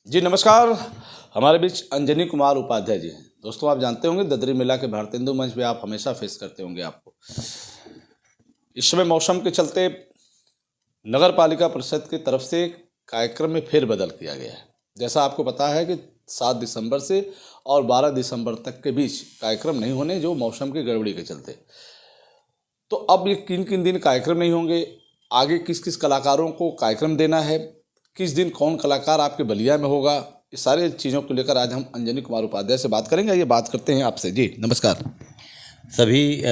जी नमस्कार। हमारे बीच अंजनी कुमार उपाध्याय जी हैं। दोस्तों, आप जानते होंगे ददरी मेला के भारतेंदु मंच पे आप हमेशा फेस करते होंगे आपको। इस समय मौसम के चलते नगर पालिका परिषद की तरफ से कार्यक्रम में फेरबदल किया गया है। जैसा आपको पता है कि 7 दिसंबर से और 12 दिसंबर तक के बीच कार्यक्रम नहीं होने, जो मौसम की गड़बड़ी के चलते। तो अब ये किन किन दिन कार्यक्रम नहीं होंगे, आगे किस किस कलाकारों को कार्यक्रम देना है, किस दिन कौन कलाकार आपके बलिया में होगा, इस सारे चीज़ों को लेकर आज हम अंजनी कुमार उपाध्याय से बात करेंगे। ये बात करते हैं आपसे। जी नमस्कार। सभी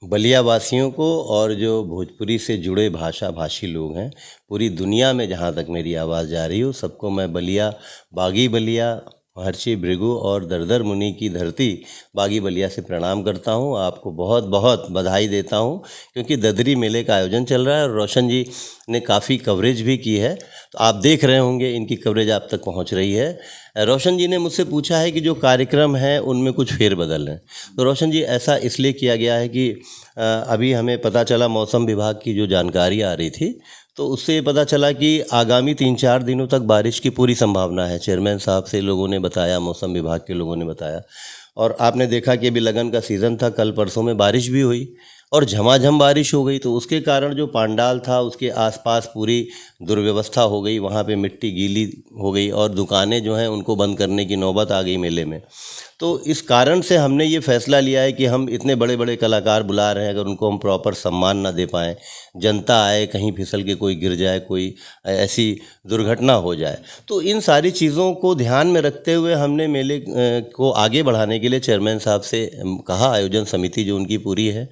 बलिया वासियों को और जो भोजपुरी से जुड़े भाषा भाषी लोग हैं पूरी दुनिया में, जहाँ तक मेरी आवाज़ जा रही हो, सबको मैं बलिया, बागी बलिया, महर्षि भृगु और दरदर मुनि की धरती बागी बलिया से प्रणाम करता हूँ। आपको बहुत बहुत बधाई देता हूँ क्योंकि ददरी मेले का आयोजन चल रहा है और रोशन जी ने काफ़ी कवरेज भी की है, तो आप देख रहे होंगे इनकी कवरेज आप तक पहुँच रही है। रोशन जी ने मुझसे पूछा है कि जो कार्यक्रम है उनमें कुछ फेरबदल हैं। तो रोशन जी, ऐसा इसलिए किया गया है कि अभी हमें पता चला, मौसम विभाग की जो जानकारी आ रही थी तो उससे ये पता चला कि आगामी 3-4 दिनों तक बारिश की पूरी संभावना है। चेयरमैन साहब से लोगों ने बताया, मौसम विभाग के लोगों ने बताया, और आपने देखा कि अभी लगन का सीज़न था, कल परसों में बारिश भी हुई और झमाझम बारिश हो गई। तो उसके कारण जो पांडाल था उसके आसपास पूरी दुर्व्यवस्था हो गई, वहाँ पे मिट्टी गीली हो गई और दुकानें जो हैं उनको बंद करने की नौबत आ गई मेले में। तो इस कारण से हमने ये फैसला लिया है कि हम इतने बड़े बड़े कलाकार बुला रहे हैं, अगर उनको हम प्रॉपर सम्मान ना दे पाएँ, जनता आए, कहीं फिसल के कोई गिर जाए, कोई ऐसी दुर्घटना हो जाए, तो इन सारी चीज़ों को ध्यान में रखते हुए हमने मेले को आगे बढ़ाने के लिए चेयरमैन साहब से कहा, आयोजन समिति जो उनकी पूरी है,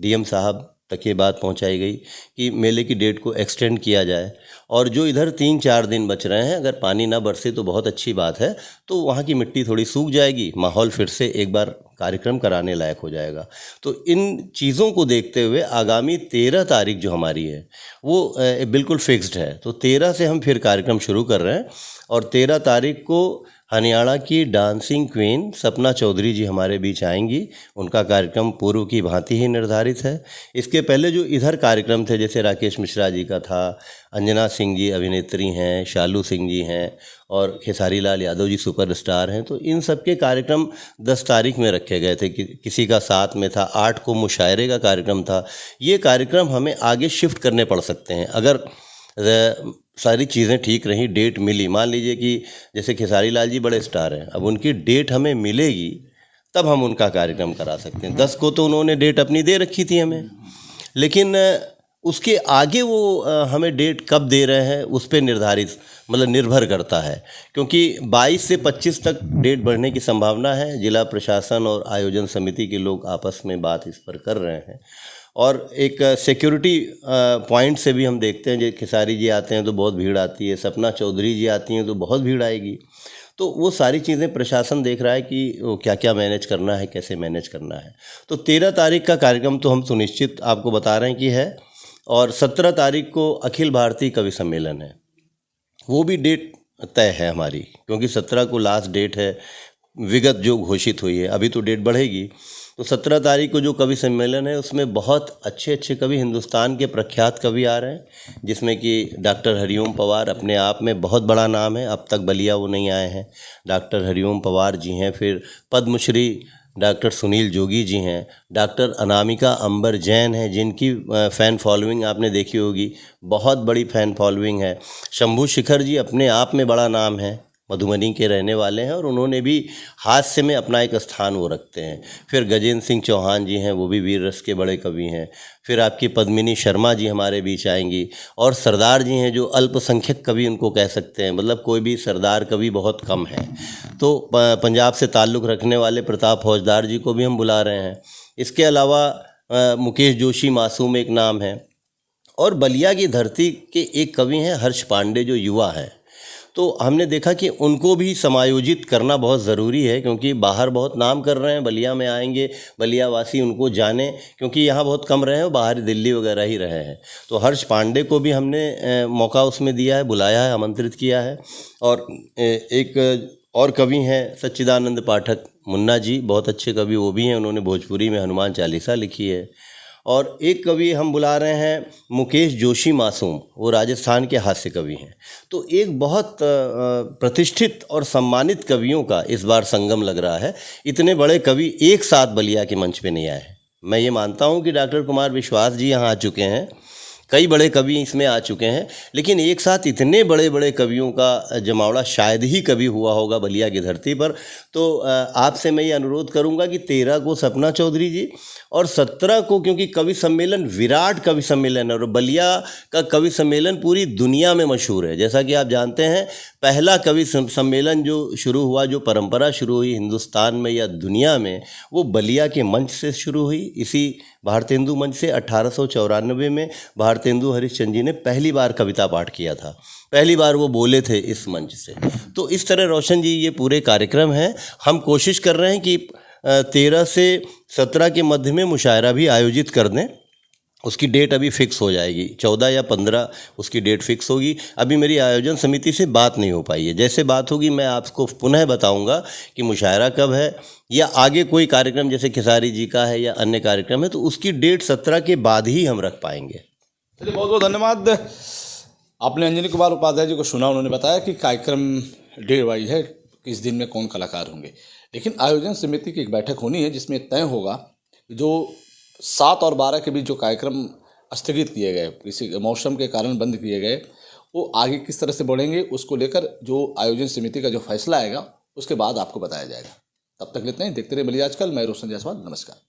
डीएम साहब तक ये बात पहुंचाई गई कि मेले की डेट को एक्सटेंड किया जाए और जो इधर 3-4 दिन बच रहे हैं, अगर पानी ना बरसे तो बहुत अच्छी बात है, तो वहाँ की मिट्टी थोड़ी सूख जाएगी, माहौल फिर से एक बार कार्यक्रम कराने लायक हो जाएगा। तो इन चीज़ों को देखते हुए आगामी 13 तारीख जो हमारी है वो बिल्कुल फिक्स्ड है। तो 13 से हम फिर कार्यक्रम शुरू कर रहे हैं और 13 तारीख को हरियाणा की डांसिंग क्वीन सपना चौधरी जी हमारे बीच आएंगी। उनका कार्यक्रम पूर्व की भांति ही निर्धारित है। इसके पहले जो इधर कार्यक्रम थे, जैसे राकेश मिश्रा जी का था, अंजना सिंह जी अभिनेत्री हैं, शालू सिंह जी हैं और खेसारी लाल यादव जी सुपरस्टार हैं, तो इन सब के कार्यक्रम 10 तारीख में रखे गए थे। किसी का 7 में था, 8 को मुशायरे का कार्यक्रम था। ये कार्यक्रम हमें आगे शिफ्ट करने पड़ सकते हैं अगर सारी चीज़ें ठीक रहीं, डेट मिली। मान लीजिए कि जैसे खेसारी लाल जी बड़े स्टार हैं, अब उनकी डेट हमें मिलेगी तब हम उनका कार्यक्रम करा सकते हैं। 10 को तो उन्होंने डेट अपनी दे रखी थी हमें, लेकिन उसके आगे वो हमें डेट कब दे रहे हैं उस पर निर्धारित, मतलब निर्भर करता है, क्योंकि 22 से 25 तक डेट बढ़ने की संभावना है। जिला प्रशासन और आयोजन समिति के लोग आपस में बात इस पर कर रहे हैं और एक सिक्योरिटी पॉइंट से भी हम देखते हैं, जैसे खेसारी जी आते हैं तो बहुत भीड़ आती है, सपना चौधरी जी आती हैं तो बहुत भीड़ आएगी। तो वो सारी चीज़ें प्रशासन देख रहा है कि वो क्या क्या मैनेज करना है, कैसे मैनेज करना है। तो 13 तारीख का कार्यक्रम तो हम सुनिश्चित आपको बता रहे हैं कि है, और 17 तारीख को अखिल भारतीय कवि सम्मेलन है, वो भी डेट तय है हमारी, क्योंकि 17 को लास्ट डेट है विगत जो घोषित हुई है। अभी तो डेट बढ़ेगी। तो 17 तारीख को जो कवि सम्मेलन है उसमें बहुत अच्छे अच्छे कवि, हिंदुस्तान के प्रख्यात कवि आ रहे हैं, जिसमें कि डॉक्टर हरिओम पवार अपने आप में बहुत बड़ा नाम है, अब तक बलिया वो नहीं आए हैं। डॉक्टर हरिओम पवार जी हैं, फिर पद्मश्री डॉक्टर सुनील जोगी जी हैं, डॉक्टर अनामिका अंबर जैन हैं, जिनकी फ़ैन फॉलोइंग आपने देखी होगी, बहुत बड़ी फ़ैन फॉलोइंग है। शंभू शिखर जी अपने आप में बड़ा नाम है, मधुबनी के रहने वाले हैं और उन्होंने भी हास्य में अपना एक स्थान वो रखते हैं। फिर गजेंद्र सिंह चौहान जी हैं, वो भी वीर रस के बड़े कवि हैं। फिर आपकी पद्मिनी शर्मा जी हमारे बीच आएंगी, और सरदार जी हैं जो अल्पसंख्यक कवि उनको कह सकते हैं, मतलब कोई भी सरदार कवि बहुत कम है। तो पंजाब से ताल्लुक़ रखने वाले प्रताप फौजदार जी को भी हम बुला रहे हैं। इसके अलावा मुकेश जोशी मासूम एक नाम है, और बलिया की धरती के एक कवि हैं हर्ष पांडे जो युवा हैं। तो हमने देखा कि उनको भी समायोजित करना बहुत ज़रूरी है, क्योंकि बाहर बहुत नाम कर रहे हैं, बलिया में आएंगे, बलिया वासी उनको जाने, क्योंकि यहाँ बहुत कम रहे हैं, बाहर दिल्ली वगैरह ही रहे हैं। तो हर्ष पांडे को भी हमने मौका उसमें दिया है, बुलाया है, आमंत्रित किया है। और एक और कवि हैं सच्चिदानंद पाठक मुन्ना जी, बहुत अच्छे कवि वो भी हैं, उन्होंने भोजपुरी में हनुमान चालीसा लिखी है। और एक कवि हम बुला रहे हैं मुकेश जोशी मासूम, वो राजस्थान के हास्य कवि हैं। तो एक बहुत प्रतिष्ठित और सम्मानित कवियों का इस बार संगम लग रहा है। इतने बड़े कवि एक साथ बलिया के मंच पे नहीं आए हैं। मैं ये मानता हूँ कि डॉक्टर कुमार विश्वास जी यहाँ आ चुके हैं, कई बड़े कवि इसमें आ चुके हैं, लेकिन एक साथ इतने बड़े बड़े कवियों का जमावड़ा शायद ही कभी हुआ होगा बलिया की धरती पर। तो आपसे मैं ये अनुरोध करूंगा कि 13 को सपना चौधरी जी और 17 को, क्योंकि कवि सम्मेलन विराट कवि सम्मेलन है और बलिया का कवि सम्मेलन पूरी दुनिया में मशहूर है। जैसा कि आप जानते हैं, पहला कवि सम्मेलन जो शुरू हुआ, जो परंपरा शुरू हुई हिंदुस्तान में या दुनिया में, वो बलिया के मंच से शुरू हुई। इसी भारतेंदु मंच से 1894 में भारतेंदु हरिश्चंद्र जी ने पहली बार कविता पाठ किया था, पहली बार वो बोले थे इस मंच से। तो इस तरह रोशन जी ये पूरे कार्यक्रम हैं। हम कोशिश कर रहे हैं कि 13 से 17 के मध्य में मुशायरा भी आयोजित कर दें। उसकी डेट अभी फिक्स हो जाएगी, 14 या 15 उसकी डेट फिक्स होगी। अभी मेरी आयोजन समिति से बात नहीं हो पाई है, जैसे बात होगी मैं आपको पुनः बताऊंगा कि मुशायरा कब है, या आगे कोई कार्यक्रम जैसे खेसारी जी का है या अन्य कार्यक्रम है, तो उसकी डेट 17 के बाद ही हम रख पाएंगे। चलिए, बहुत बहुत धन्यवाद। आपने अंजनी कुमार उपाध्याय जी को सुना, उन्होंने बताया कि कार्यक्रम डेट वाइज है, किस दिन में कौन कलाकार होंगे, लेकिन आयोजन समिति की एक बैठक होनी है जिसमें तय होगा जो 7 और 12 के बीच जो कार्यक्रम स्थगित किए गए, किसी मौसम के कारण बंद किए गए, वो आगे किस तरह से बढ़ेंगे उसको लेकर जो आयोजन समिति का जो फैसला आएगा उसके बाद आपको बताया जाएगा। तब तक लेते हैं, देखते रहिए बलिया आजकल। मैं रोशन जायसवाल, नमस्कार।